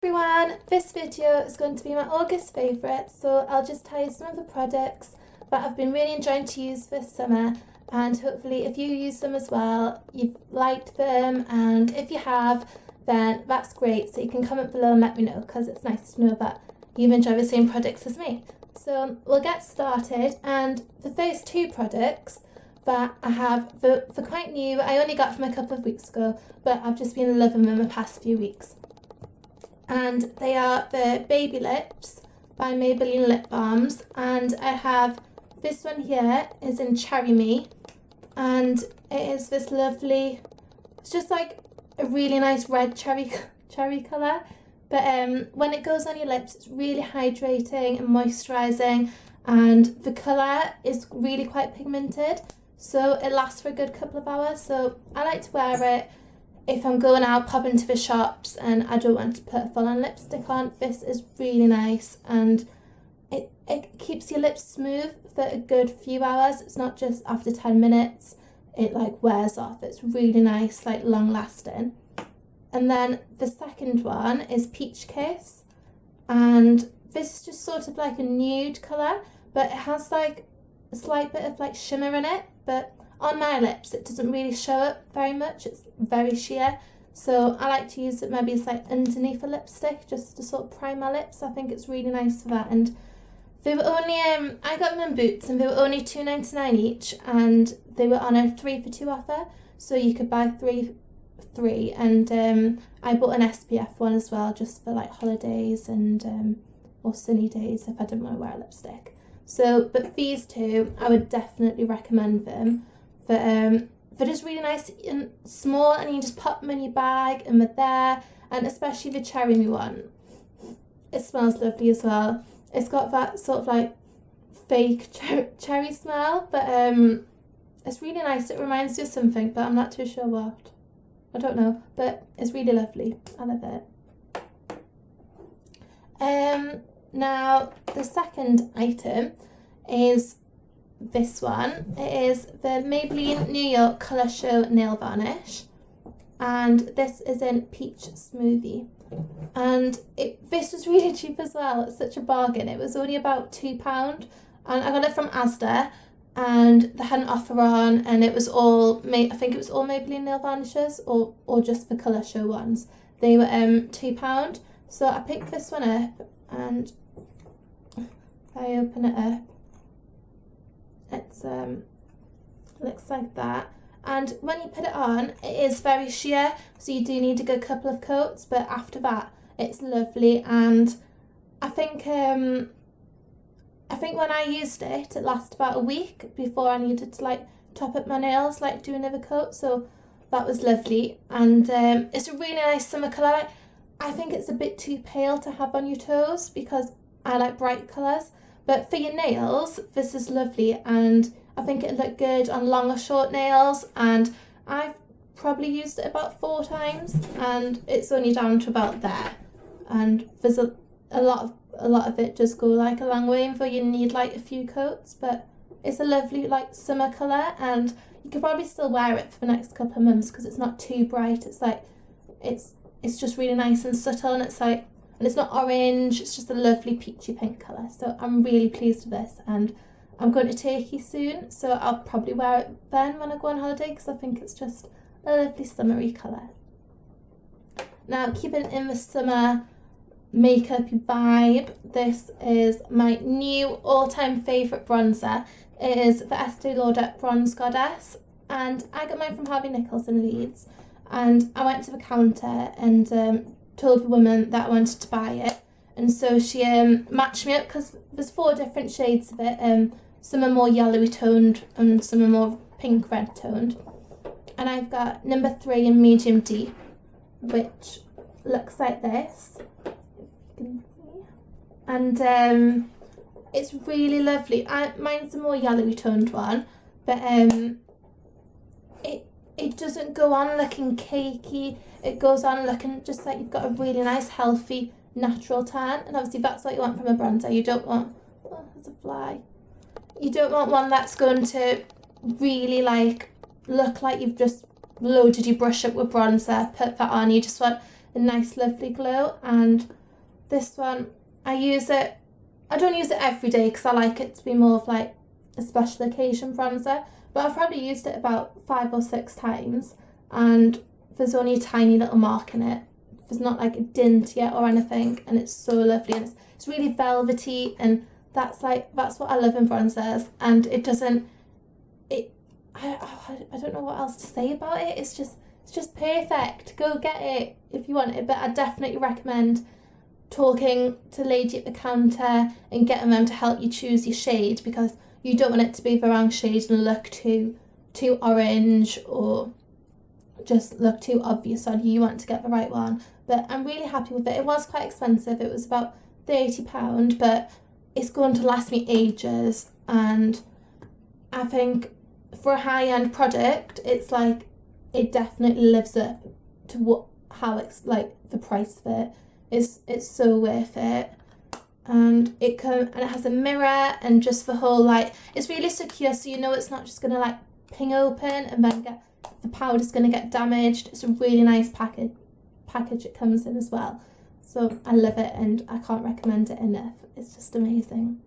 Everyone, this video is going to be my August favourites, so I'll just tell you some of the products that I've been really enjoying to use this summer, and hopefully if you use them as well, you've liked them, and if you have, then that's great. So you can comment below and let me know, because it's nice to know that you've enjoyed the same products as me. So we'll get started, and the first two products that I have, they're quite new. I only got them a couple of weeks ago, but I've just been loving them the past few weeks. And they are the Baby Lips by Maybelline Lip Balms, and I have this one here is in Cherry Me, and it is this lovely, it's just like a really nice red cherry colour, but when it goes on your lips it's really hydrating and moisturising, and the colour is really quite pigmented, so it lasts for a good couple of hours. So I like to wear it if I'm going out, pop into the shops and I don't want to put a full-on lipstick on. This is really nice, and it keeps your lips smooth for a good few hours. It's not just after 10 minutes, it like wears off. It's really nice, like long lasting. And then the second one is Peach Kiss, and this is just sort of like a nude colour, but it has like a slight bit of like shimmer in it, but on my lips it doesn't really show up very much. It's very sheer, so I like to use it maybe it's like underneath a lipstick just to sort of prime my lips. I think it's really nice for that. And they were only I got them in Boots, and they were only £2.99 each, and they were on a 3 for 2 offer, so you could buy three. And I bought an SPF one as well, just for like holidays and or sunny days if I didn't want to wear a lipstick. So but these two I would definitely recommend them. They're just really nice and small, and you can just pop them in your bag and they're there. And especially the Cherry Me one, it smells lovely as well. It's got that sort of like fake cherry smell, but it's really nice. It reminds you of something, but I'm not too sure what. I don't know, but it's really lovely. I love it. Now the second item is this one. It is the Maybelline New York Colour Show Nail Varnish, and this is in Peach Smoothie, and this was really cheap as well. It's such a bargain. It was only about £2, and I got it from Asda, and they had an offer on, and it was all I think it was all Maybelline nail varnishes, or just the Colour Show ones. They were £2, so I picked this one up, and if I open it up, it's looks like that. And when you put it on, it is very sheer, so you do need a good couple of coats, but after that it's lovely. And I think when I used it, it lasted about a week before I needed to like top up my nails, like do another coat, so that was lovely. And it's a really nice summer colour. I think it's a bit too pale to have on your toes because I like bright colours, but for your nails this is lovely, and I think it'll look good on long or short nails. And I've probably used it about 4 times, and it's only down to about there, and there's a lot of it does go like a long way, and though you need like a few coats, but it's a lovely like summer colour, and you could probably still wear it for the next couple of months because it's not too bright. It's like it's just really nice and subtle, and it's not orange, it's just a lovely peachy pink colour. So I'm really pleased with this, and I'm going to Turkey soon, so I'll probably wear it then when I go on holiday, because I think it's just a lovely summery colour. Now, keeping in the summer makeup vibe, this is my new all-time favourite bronzer. It is the Estee Lauder Bronze Goddess, and I got mine from Harvey Nichols in Leeds, and I went to the counter and told the woman that I wanted to buy it, and so she matched me up, because there's 4 different shades of it. Some are more yellowy toned and some are more pink red toned, and I've got number 3 in medium deep, which looks like this, and it's really lovely. Mine's a more yellowy toned one, but it doesn't go on looking cakey. It goes on looking just like you've got a really nice healthy natural tan, and obviously that's what you want from a bronzer. You don't want, oh, there's a fly. You don't want one that's going to really like look like you've just loaded your brush up with bronzer, put that on. You just want a nice lovely glow. And this one, I don't use it every day because I like it to be more of like a special occasion bronzer, but I've probably used it about 5 or 6 times, and there's only a tiny little mark in it. There's not like a dint yet or anything, and it's so lovely, and it's really velvety, and that's what I love in bronzers. And it doesn't, I don't know what else to say about it. It's just perfect. Go get it if you want it, but I definitely recommend talking to lady at the counter and getting them to help you choose your shade, because you don't want it to be the wrong shade and look too orange or just look too obvious on you. You want to get the right one. But I'm really happy with it. It was quite expensive. It was about £30, but it's going to last me ages. And I think for a high-end product, it's like, it definitely lives up to how it's like the price of it. It's so worth it. And it has a mirror, and just the whole, like, it's really secure, so you know it's not just gonna like ping open and then the powder's gonna get damaged. It's a really nice package it comes in as well. So I love it, and I can't recommend it enough. It's just amazing.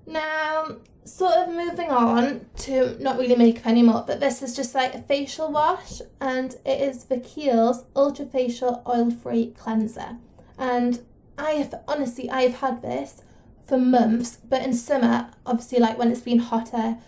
Now, sort of moving on to not really makeup anymore, but this is just like a facial wash, and it is the Kiehl's Ultra Facial Oil-Free Cleanser. And I have had this for months, but in summer, obviously, like when it's been hotter,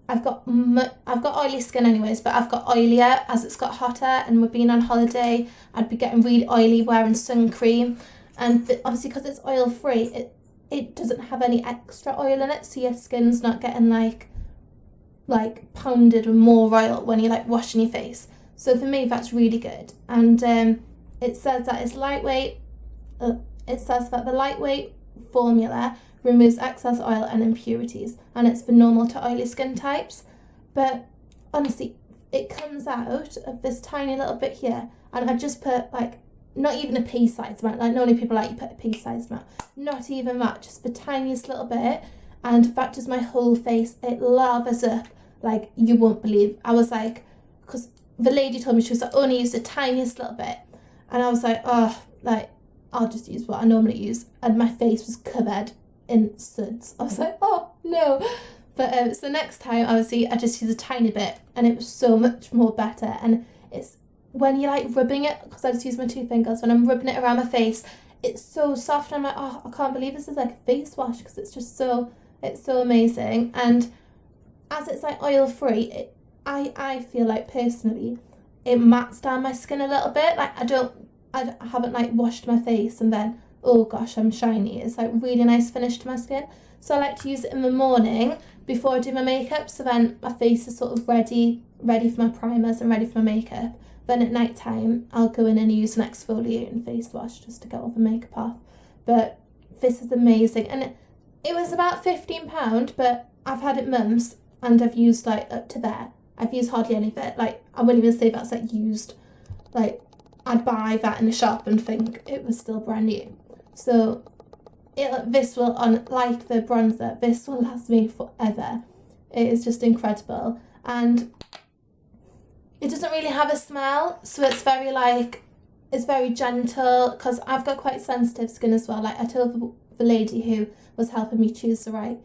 I've got oily skin anyways, but I've got oilier as it's got hotter, and we've been on holiday, I'd be getting really oily wearing sun cream, and obviously because it's oil free, it doesn't have any extra oil in it, so your skin's not getting like pounded with more oil when you're like washing your face. So for me, that's really good. And it says that it's lightweight. It says that the lightweight formula removes excess oil and impurities, and it's for normal to oily skin types. But honestly, it comes out of this tiny little bit here, and I just put like not even a pea-sized amount. Like normally people like you put a pea-sized amount, not even that, just the tiniest little bit, and that does my whole face. It lathers up like you won't believe. I was like, because the lady told me she was like, only use the tiniest little bit, and I was like, oh, like I'll just use what I normally use, and my face was covered in suds. I was like, oh no. But so next time, obviously, I just use a tiny bit, and it was so much more better. And it's when you're like rubbing it, because I just use my 2 fingers, when I'm rubbing it around my face, it's so soft. I'm like, oh, I can't believe this is like a face wash, because it's so amazing. And as it's like oil free, I feel like personally, it mats down my skin a little bit. Like I haven't like washed my face and then, oh gosh, I'm shiny. It's like really nice finish to my skin. So I like to use it in the morning before I do my makeup, so then my face is sort of ready for my primers and ready for my makeup. Then at night time, I'll go in and use an exfoliating face wash just to get all the makeup off. But this is amazing. And it was about £15, but I've had it months, and I've used like up to there. I've used hardly any of it. Like, I wouldn't even say that's like used. Like, I'd buy that in the shop and think it was still brand new. So this will, unlike the bronzer, this will last me forever. It is just incredible. And it doesn't really have a smell, so it's very gentle, because I've got quite sensitive skin as well. Like I told the lady who was helping me choose the right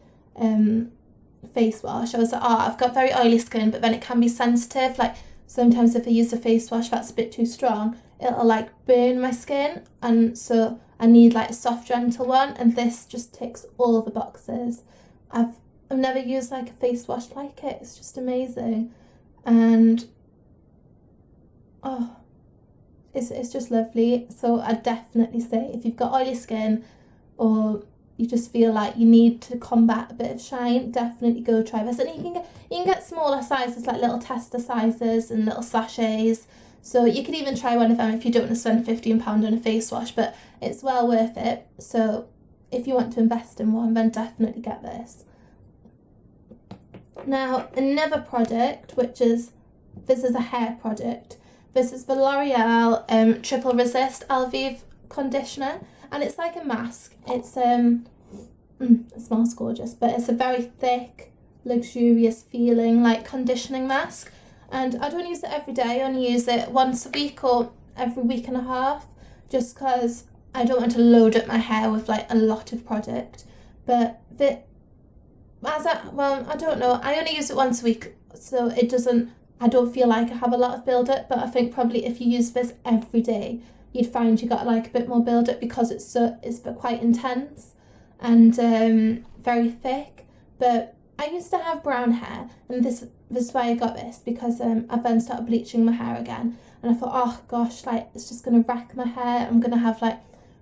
face wash, I was like, oh, I've got very oily skin, but then it can be sensitive. Like sometimes if I use a face wash that's a bit too strong, it'll like burn my skin, and so I need like a soft, gentle one, and this just ticks all the boxes. I've never used like a face wash like it. It's just amazing. And oh, it's just lovely. So I definitely say, if you've got oily skin, or you just feel like you need to combat a bit of shine, definitely go try this. And you can get smaller sizes, like little tester sizes and little sachets. So you could even try one of them if you don't want to spend £15 on a face wash, but it's well worth it. So if you want to invest in one, then definitely get this. Now, another product, this is a hair product. This is the L'Oreal Triple Resist Alvive Conditioner, and it's like a mask. It's it smells gorgeous, but it's a very thick, luxurious feeling like conditioning mask. And I don't use it every day. I only use it once a week, or every week and a half, just because I don't want to load up my hair with like a lot of product. But I don't know, I only use it once a week, so I don't feel like I have a lot of build up. But I think probably if you use this every day, you'd find you got like a bit more build up, because it's quite intense and very thick. But I used to have brown hair, and this is why I got this, because I've then started bleaching my hair again, and I thought, oh gosh, like it's just gonna wreck my hair. I'm gonna have like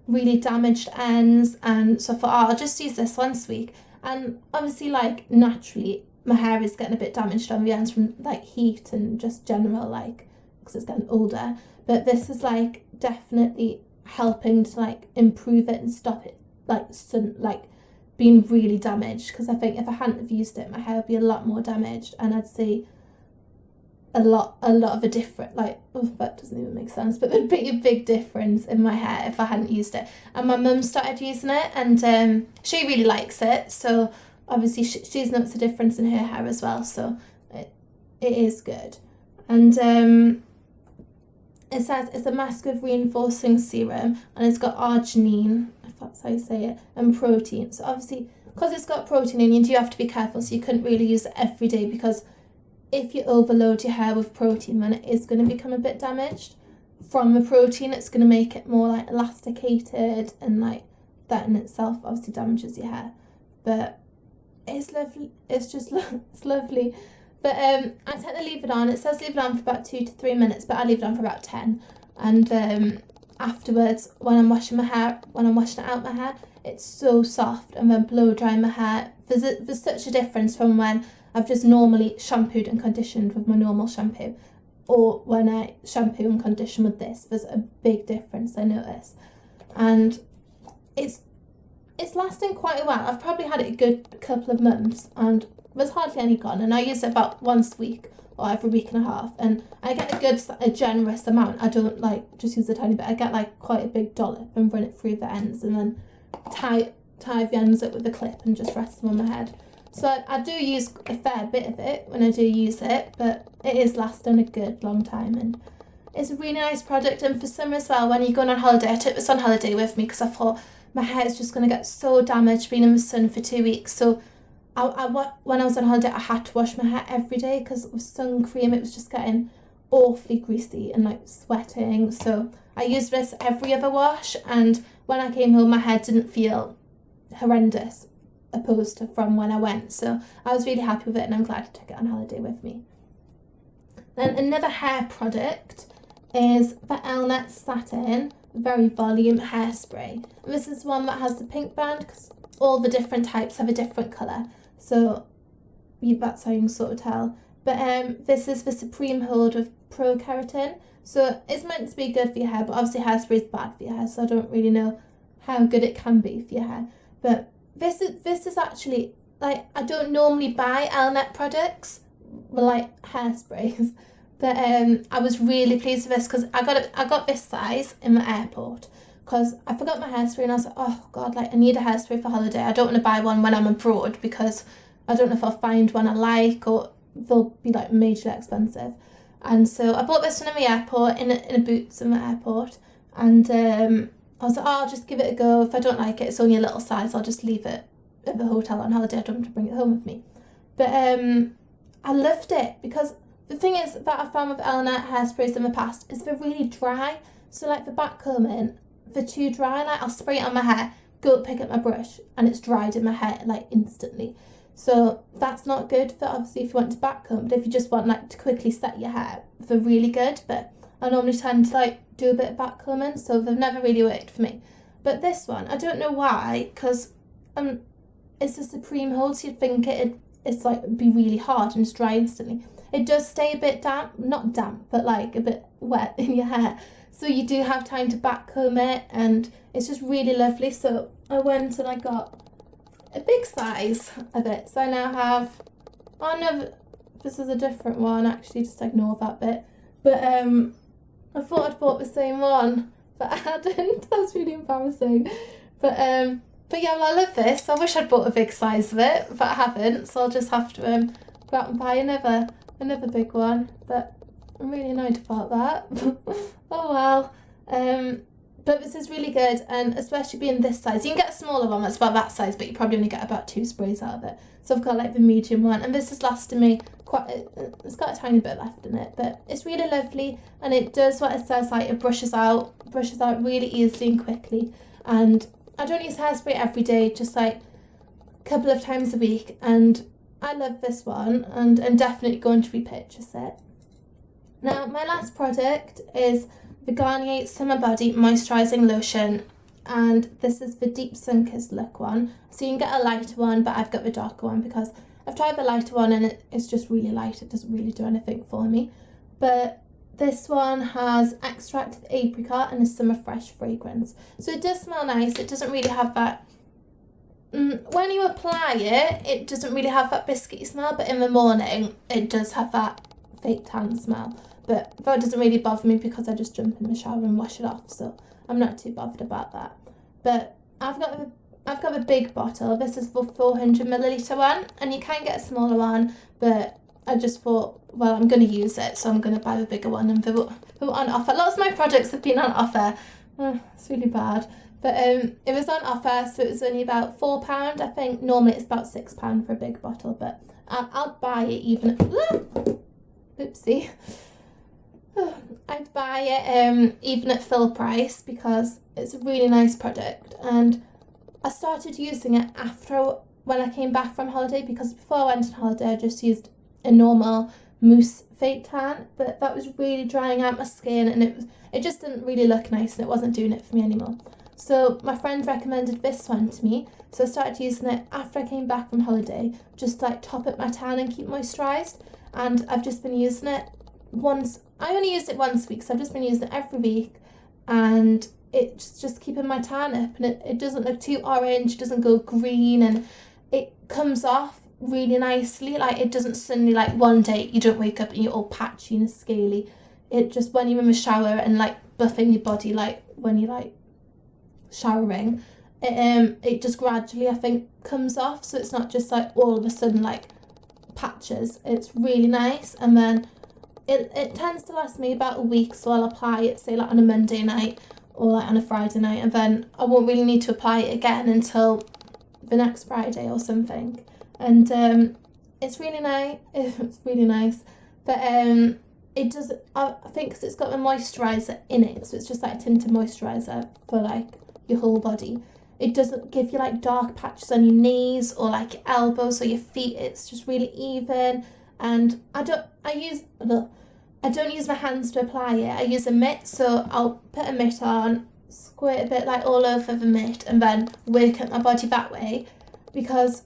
really damaged ends, and so I thought, oh, I'll just use this once a week. And obviously, like naturally, my hair is getting a bit damaged on the ends from like heat and just general, like, because it's getting older. But this is like definitely helping to like improve it and stop it like being really damaged, because I think if I hadn't have used it, my hair would be a lot more damaged, and I'd see a lot of a different, like, oh, that doesn't even make sense, but there'd be a big difference in my hair if I hadn't used it. And my mum started using it, and she really likes it, so obviously she's noticed a difference in her hair as well, so it is good. And it says it's a mask of reinforcing serum, and it's got arginine, if that's how you say it, and protein. So obviously, because it's got protein in, you do have to be careful, so you couldn't really use it every day, because if you overload your hair with protein, then it is going to become a bit damaged. From the protein, it's going to make it more like elasticated, and like that in itself obviously damages your hair. But it's lovely. It's just it's lovely. But I tend to leave it on. It says leave it on for about 2 to 3 minutes, but I leave it on for about 10. And afterwards, when I'm washing it out my hair, it's so soft. And then blow drying my hair, there's such a difference from when I've just normally shampooed and conditioned with my normal shampoo, or when I shampoo and condition with this. There's a big difference, I notice. And it's lasting quite a while. I've probably had it a good couple of months, and there's hardly any gone. And I use it about once a week or every week and a half, and I get a generous amount. I don't like just use a tiny bit. I get like quite a big dollop and run it through the ends, and then tie the ends up with a clip and just rest them on my head. So I do use a fair bit of it when I do use it, but it is lasting a good long time, and it's a really nice product. And for summer as well, when you're going on holiday, I took this on holiday with me because I thought my hair is just going to get so damaged being in the sun for 2 weeks. So when I was on holiday, I had to wash my hair every day, because with sun cream it was just getting awfully greasy and like sweating. So I used this every other wash, and when I came home my hair didn't feel horrendous opposed to from when I went. So I was really happy with it, and I'm glad I took it on holiday with me. Then another hair product is the Elnett Satin Very Volume Hairspray. And this is one that has the pink band, because all the different types have a different colour. So that's how you can sort of tell. But this is the Supreme Hold of Pro Keratin. So it's meant to be good for your hair, but obviously hairspray is bad for your hair, so I don't really know how good it can be for your hair. But this is actually, like, I don't normally buy Elnett products, like hairsprays, but I was really pleased with this, because I got this size in the airport, because I forgot my hairspray, and I was like, oh god, like I need a hairspray for holiday. I don't want to buy one when I'm abroad, because I don't know if I'll find one I like, or they'll be like majorly expensive. And so I bought this one in the airport, in a Boots in the airport, and I was like, oh, I'll just give it a go. If I don't like it, it's only a little size, I'll just leave it at the hotel on holiday. I don't want to bring it home with me. But I loved it, because the thing is that I found with Elnett hairsprays in the past is they're really dry. So like the back combing, they're too dry. Like I'll spray it on my hair, go pick up my brush, and it's dried in my hair like instantly. So that's not good for, obviously, if you want to back comb. But if you just want like to quickly set your hair, they're really good. But I normally tend to like do a bit of back combing, so they've never really worked for me. But this one, I don't know why, because it's a Supreme Hold, so you'd think it's like it'd be really hard and it's dry instantly. It does stay a bit damp, not damp, but like a bit wet in your hair. So you do have time to back comb it, and it's just really lovely. So I went and I got a big size of it. So I now have, oh no, this is a different one actually, just ignore that bit. But I thought I'd bought the same one, but I hadn't. That's really embarrassing. But yeah, well, I love this. I wish I'd bought a big size of it, but I haven't. So I'll just have to go out and buy another big one. But I'm really annoyed about that. Oh well. But this is really good, and especially being this size. You can get a smaller one that's about that size, but you probably only get about 2 sprays out of it. So I've got like the medium one, and this has lasted me it's got a tiny bit left in it, but it's really lovely, and it does what it says, like it brushes out really easily and quickly. And I don't use hairspray every day, just like a couple of times a week, and I love this one, and I'm definitely going to repurchase it. Now, my last product is the Garnier Summer Body Moisturising Lotion, and this is the Deep Sun-Kissed Look one. So you can get a lighter one, but I've got the darker one because I've tried the lighter one and it's just really light. It doesn't really do anything for me. But this one has extract of apricot and a summer fresh fragrance. So it does smell nice. It doesn't really have that... when you apply it, it doesn't really have that biscuity smell, but in the morning, it does have that fake tan smell. But that doesn't really bother me because I just jump in the shower and wash it off, so I'm not too bothered about that. But I've got a big bottle. This is the 400ml one, and you can get a smaller one, but I just thought, well, I'm going to use it, so I'm going to buy the bigger one, and they were on offer. Lots of my products have been on offer. It's really bad. But it was on offer, so it was only about £4. I think normally it's about £6 for a big bottle, but I'll buy it even... Oopsie. I'd buy it even at full price because it's a really nice product, and I started using it when I came back from holiday, because before I went on holiday I just used a normal mousse fake tan, but that was really drying out my skin, and it just didn't really look nice, and it wasn't doing it for me anymore. So my friend recommended this one to me, so I started using it after I came back from holiday, just to like top up my tan and keep moisturised, and I've just been using it once. I only used it once a week, so I've just been using it every week, and it's just keeping my tan up, and it doesn't look too orange, it doesn't go green, and it comes off really nicely. Like, it doesn't suddenly, like, one day you don't wake up and you're all patchy and scaly. It just, when you're in the shower and like buffing your body, like when you're like showering, it just gradually, I think, comes off, so it's not just like all of a sudden like patches. It's really nice, and then it tends to last me about a week, so I'll apply it, say like on a Monday night or like on a Friday night, and then I won't really need to apply it again until the next Friday or something. And it's really nice. It's really nice, but it does. I think because it's got a moisturiser in it, so it's just like a tinted moisturiser for like your whole body. It doesn't give you like dark patches on your knees or like your elbows or your feet. It's just really even. And I don't use my hands to apply it. I use a mitt, so I'll put a mitt on, squirt a bit like all over the mitt, and then work up my body that way, because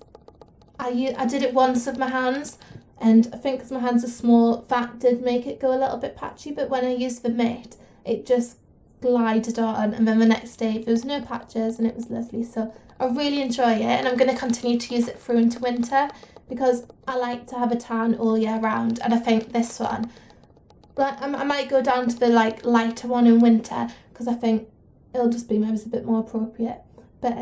I did it once with my hands, and I think because my hands are small, that did make it go a little bit patchy, but when I used the mitt, it just glided on, and then the next day there was no patches, and it was lovely. So I really enjoy it, and I'm going to continue to use it through into winter, because I like to have a tan all year round, and I think this one, but I might go down to the like lighter one in winter, because I think it'll just be maybe a bit more appropriate, but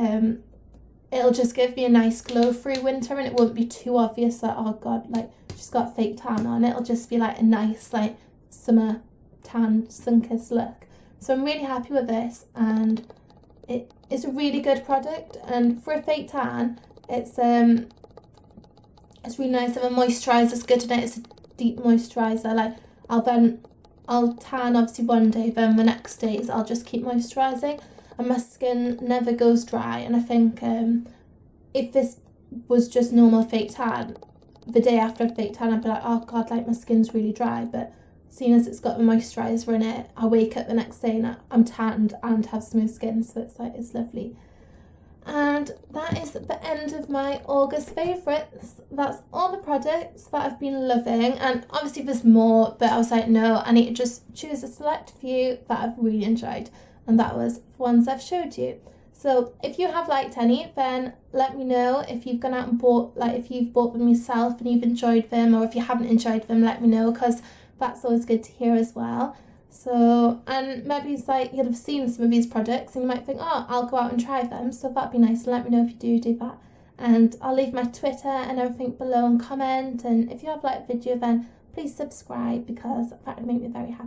it'll just give me a nice glow through winter, and it won't be too obvious that, oh god, like she's got fake tan on. It'll just be like a nice like summer tan sun-kissed look. So I'm really happy with this, and it's a really good product, and for a fake tan, it's really nice, and the moisturizer's good in it. It's a deep moisturizer. Like, I'll tan obviously one day, then the next days I'll just keep moisturizing, and my skin never goes dry. And I think if this was just normal fake tan, the day after a fake tan I'd be like, oh god, like my skin's really dry, but seeing as it's got the moisturizer in it, I wake up the next day and I'm tanned and have smooth skin, so it's like, it's lovely. And that is the end of my August favourites. That's all the products that I've been loving, and obviously there's more, but I was like, no, I need to just choose a select few that I've really enjoyed, and that was the ones I've showed you. So if you have liked any, then let me know. If you've gone out and bought, like if you've bought them yourself and you've enjoyed them, or if you haven't enjoyed them, let me know, because that's always good to hear as well. So, and maybe it's like you'll have seen some of these products and you might think, oh, I'll go out and try them. So that'd be nice. Let me know if you do that. And I'll leave my Twitter and everything below and comment. And if you have liked the video, then please subscribe because that would make me very happy.